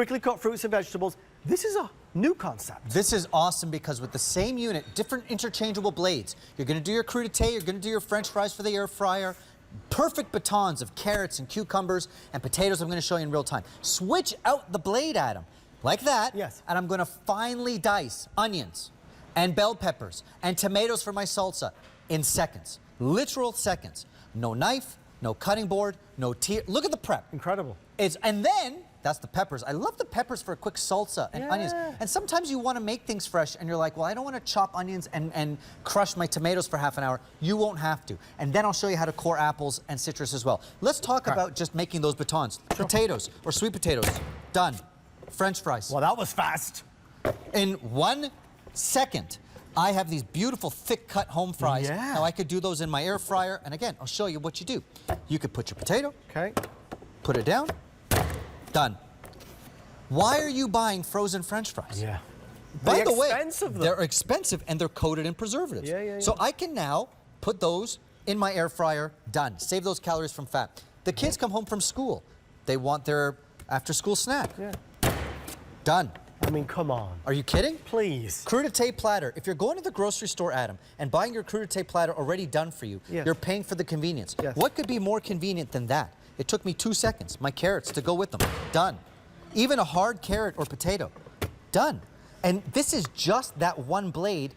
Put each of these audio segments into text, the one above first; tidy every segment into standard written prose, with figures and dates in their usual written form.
Quickly cut fruits and vegetables. This is a new concept. This is awesome because with the same unit, different interchangeable blades. You're going to do your crudité, you're going to do your French fries for the air fryer. Perfect batons of carrots and cucumbers and potatoes I'm going to show you in real time. Switch out the blade, Adam, like that. Yes. And I'm going to finely dice onions and bell peppers and tomatoes for my salsa in seconds. Literal seconds. No knife, no cutting board, no tear. Look at the prep. Incredible. And then, that's the peppers. I love the peppers for a quick salsa and onions. And sometimes you want to make things fresh and you're like, well, I don't want to chop onions and crush my tomatoes for half an hour. You won't have to. And then I'll show you how to core apples and citrus as well. Let's talk about just making those batons. Sure. Potatoes or sweet potatoes. Done. French fries. Well, that was fast. In 1 second. I have these beautiful thick cut home fries. Yeah. Now I could do those in my air fryer. And again, I'll show you what you do. You could put your potato. Okay. Put it down. Done. Why are you buying frozen French fries? Yeah. By the way, expensive, though. they're expensive and they're coated in preservatives. Yeah. So I can now put those in my air fryer. Done. Save those calories from fat. The kids come home from school. They want their after-school snack. Yeah. Done. I mean, come on. Are you kidding? Please. Crudité platter. If you're going to the grocery store, Adam, and buying your crudité platter already done for you, you're paying for the convenience. Yes. What could be more convenient than that? It took me 2 seconds. My carrots to go with them. Done. Even a hard carrot or potato. Done. And this is just that one blade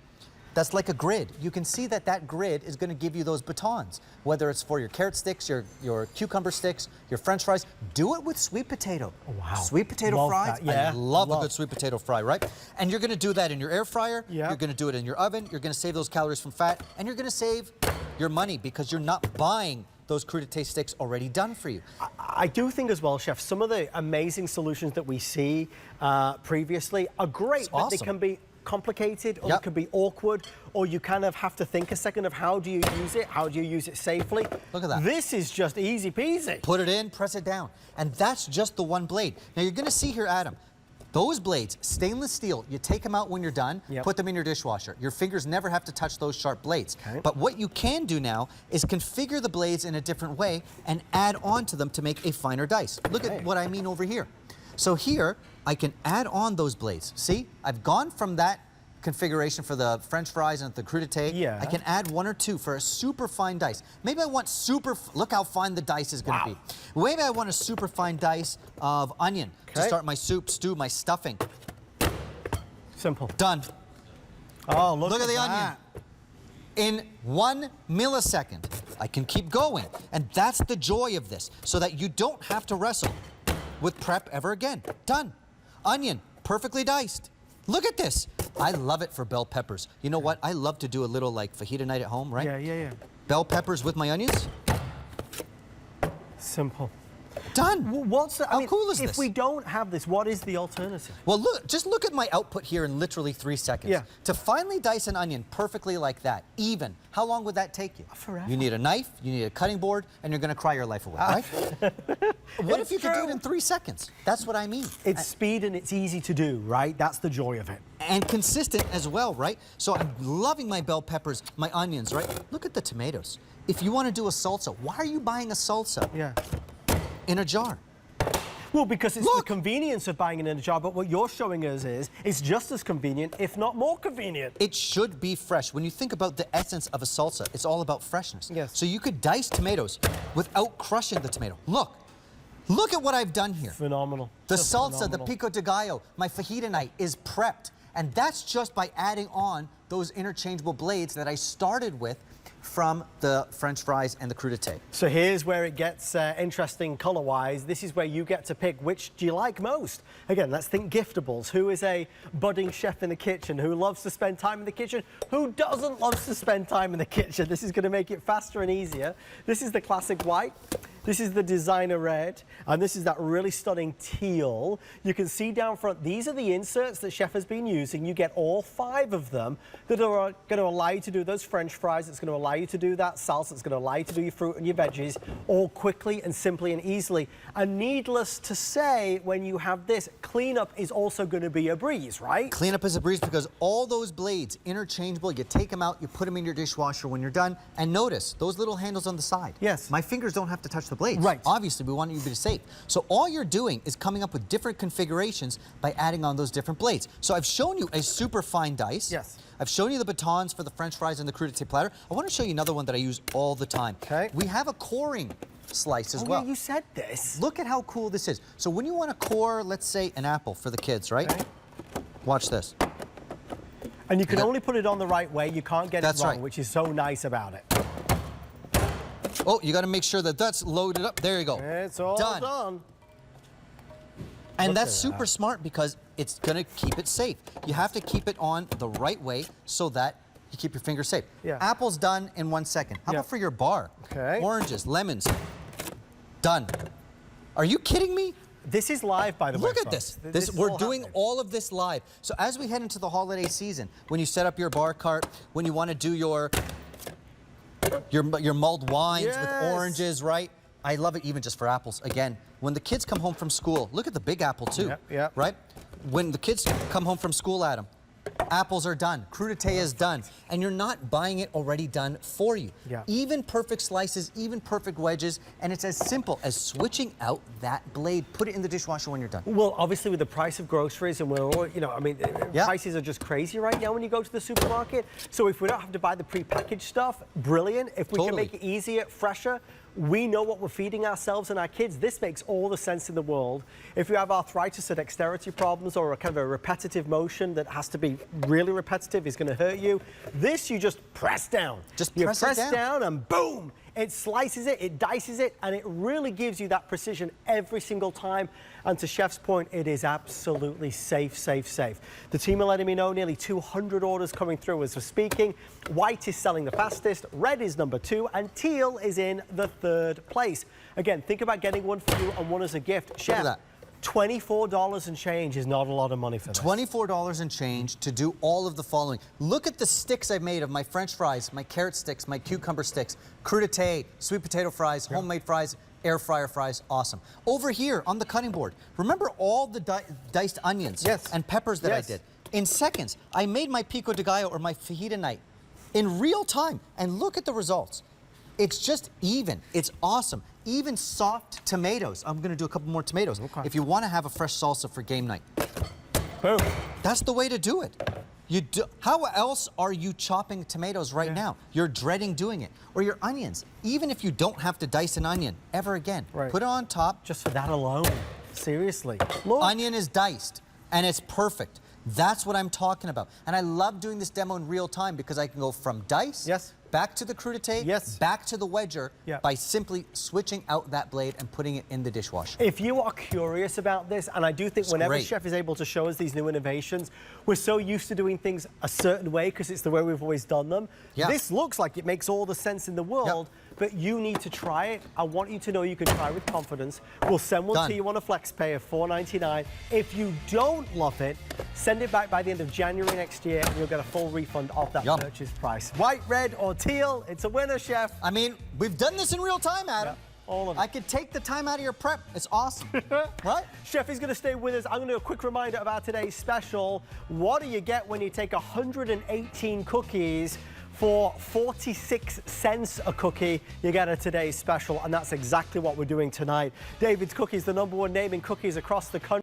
that's like a grid. You can see that that grid is going to give you those batons, whether it's for your carrot sticks, your cucumber sticks, your French fries. Do it with sweet potato. Oh, wow. Sweet potato Love fries. that. Yeah. I love a good sweet potato fry, right? And you're going to do that in your air fryer. Yeah. You're going to do it in your oven. You're going to save those calories from fat, and you're going to save your money because you're not buying those crudité sticks already done for you. I do think as well, Chef, some of the amazing solutions that we see previously are great, but they can be complicated, or it could be awkward, or you kind of have to think a second of how do you use it, how do you use it safely. Look at that. This is just easy peasy. Put it in, press it down. And that's just the one blade. Now you're going to see here, Adam, those blades, stainless steel, you take them out when you're done, put them in your dishwasher. Your fingers never have to touch those sharp blades. Okay. But what you can do now is configure the blades in a different way and add on to them to make a finer dice. Look at what I mean over here. So here, I can add on those blades. See, I've gone from that configuration for the French fries and the crudité. Yeah. I can add 1 or 2 for a super fine dice. Maybe I want look how fine the dice is going to be. Maybe I want a super fine dice of onion to start my soup, stew, my stuffing. Simple. Done. Oh, look at the onion. In 1 millisecond, I can keep going. And that's the joy of this, so that you don't have to wrestle with prep ever again. Done. Onion, perfectly diced. Look at this. I love it for bell peppers. You know what? I love to do a little like fajita night at home, right? Yeah. Bell peppers with my onions. Simple. Done. How cool is this? If we don't have this, what is the alternative? Well, just look at my output here in literally 3 seconds. Yeah. To finely dice an onion perfectly like that, even, how long would that take you? Forever. You need a knife, you need a cutting board, and you're going to cry your life away, right? What if you could do it in 3 seconds? That's what I mean. It's speed and it's easy to do, right? That's the joy of it. And consistent as well, right? So I'm loving my bell peppers, my onions, right? Look at the tomatoes. If you want to do a salsa, why are you buying a salsa? In a jar? Well, because it's the convenience of buying it in a jar, but what you're showing us is it's just as convenient, if not more convenient. It should be fresh. When you think about the essence of a salsa, it's all about freshness. Yes. So you could dice tomatoes without crushing the tomato. Look at what I've done here. Phenomenal. The salsa, the pico de gallo, my fajita night is prepped. And that's just by adding on those interchangeable blades that I started with from the French fries and the crudité. So here's where it gets interesting color-wise. This is where you get to pick which do you like most. Again, let's think giftables. Who is a budding chef in the kitchen? Who loves to spend time in the kitchen? Who doesn't love to spend time in the kitchen? This is going to make it faster and easier. This is the classic white. This is the designer red, and this is that really stunning teal. You can see down front, these are the inserts that Chef has been using. You get all 5 of them that are going to allow you to do those French fries. It's going to allow you to do that salsa. It's going to allow you to do your fruit and your veggies all quickly and simply and easily. And needless to say, when you have this, cleanup is also going to be a breeze, right? Cleanup is a breeze because all those blades, interchangeable, you take them out, you put them in your dishwasher when you're done. And notice, those little handles on the side. Yes. My fingers don't have to touch the blades. Right. Obviously, we want you to be safe. So all you're doing is coming up with different configurations by adding on those different blades. So I've shown you a super fine dice. Yes. I've shown you the batons for the French fries and the crudité platter. I want to show you another one that I use all the time. Okay. We have a coring slice as well. Yeah, you said this. Look at how cool this is. So when you want to core, let's say, an apple for the kids, right? Okay. Watch this. And you can only put it on the right way. You can't get it wrong, right. which is so nice about it. Oh, you got to make sure that that's loaded up. There you go. It's all done. And that's super smart because it's going to keep it safe. You have to keep it on the right way so that you keep your fingers safe. Yeah. Apple's done in 1 second. How about for your bar? Okay. Oranges, lemons, done. Are you kidding me? This is live, by the way. Look at this. We're doing all of this live. So as we head into the holiday season, when you set up your bar cart, when you want to do your mulled wines with oranges, right? I love it even just for apples. Again, when the kids come home from school, look at the big apple too, right? When the kids come home from school, Adam, apples are done, crudité is done, and you're not buying it already done for you. Even perfect slices, even perfect wedges, and it's as simple as switching out that blade. Put it in the dishwasher when you're done. Well, obviously with the price of groceries, and we're all, you know, I mean, prices are just crazy right now when you go to the supermarket. So if we don't have to buy the prepackaged stuff, brilliant. If we can make it easier, fresher, we know what we're feeding ourselves and our kids. This makes all the sense in the world. If you have arthritis or dexterity problems or a kind of a repetitive motion that has to be really repetitive is going to hurt you, this you just press down. You press down and boom, it slices it, it dices it, and it really gives you that precision every single time. And to Chef's point, it is absolutely safe, safe, safe. The team are letting me know nearly 200 orders coming through as we're speaking. White is selling the fastest, red is number 2, and teal is in the 3rd place. Again, think about getting one for you and one as a gift. Chef, $24 and change is not a lot of money for this. $24 and change to do all of the following. Look at the sticks I've made of my French fries, my carrot sticks, my cucumber sticks, crudité, sweet potato fries, homemade fries, air fryer fries, awesome. Over here on the cutting board, remember all the diced onions and peppers that I did? In seconds, I made my pico de gallo or my fajita night in real time, and look at the results. It's just even. It's awesome. Even soft tomatoes. I'm going to do a couple more tomatoes. If you want to have a fresh salsa for game night. Boom. That's the way to do it. How else are you chopping tomatoes right now? You're dreading doing it. Or your onions. Even if you don't have to dice an onion ever again, put it on top. Just for that alone. Seriously. Look. Onion is diced, and it's perfect. That's what I'm talking about. And I love doing this demo in real time because I can go from dice back to the crudité, back to the wedger by simply switching out that blade and putting it in the dishwasher. If you are curious about this, and I do think whenever Chef is able to show us these new innovations, we're so used to doing things a certain way because it's the way we've always done them. This looks like it makes all the sense in the world, but you need to try it. I want you to know you can try with confidence. We'll send one to you on a flex pay of $4.99. If you don't love it, send it back by the end of January next year and you'll get a full refund of that purchase price. White, red, or teal, it's a winner, Chef. I mean, we've done this in real time, Adam. All of it. I could take the time out of your prep. It's awesome, right? Chef is going to stay with us. I'm going to do a quick reminder about today's special. What do you get when you take 118 cookies for 46 cents a cookie? You get a today's special, and that's exactly what we're doing tonight. David's Cookies, the #1 name in cookies across the country.